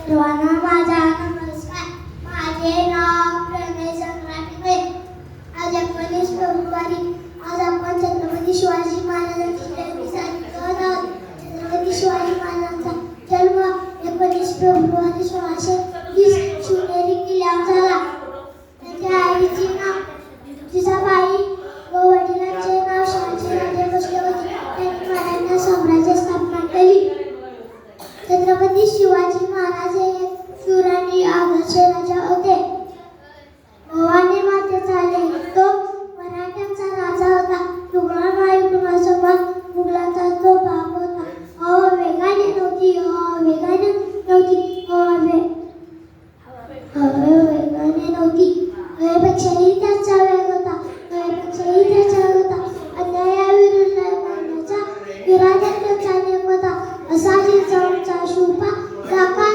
सर्वांना माझा नमस्कार. माझे नाव प्रणय संग्राम पिंगळे. आज 19 फेब्रुवारी. आज आपण छत्रपती शिवाजी महाराजांची जयंती साजरी करत आहोत. छत्रपती शिवाजी महाराजांचा जन्म 19 फेब्रुवारी 1620 शिवनेरी किल्ल्यावर झाला. त्यांच्या आईचे नाव जिजाबाई व वडिलांचे नाव शहाजीराजे भोसले होते. त्यांनी मराठा साम्राज्य स्थापना केली. छत्रपती शिवाजी महाराज हे एक शूर आणि आदर्श राजा होते. भवानी मातेचा लेक तो मराठ्यांचा राजा होता. मुघलांमाई मुघलांचा तो बाप होता. हवा वेगाने नव्हती, हवेपेक्षाही त्याचा वेग होता. अन्यायाविरुद्ध लढण्याचा विराजा त्याचा नेम होता. असा जिजाऊंचा शूरपा दाखवा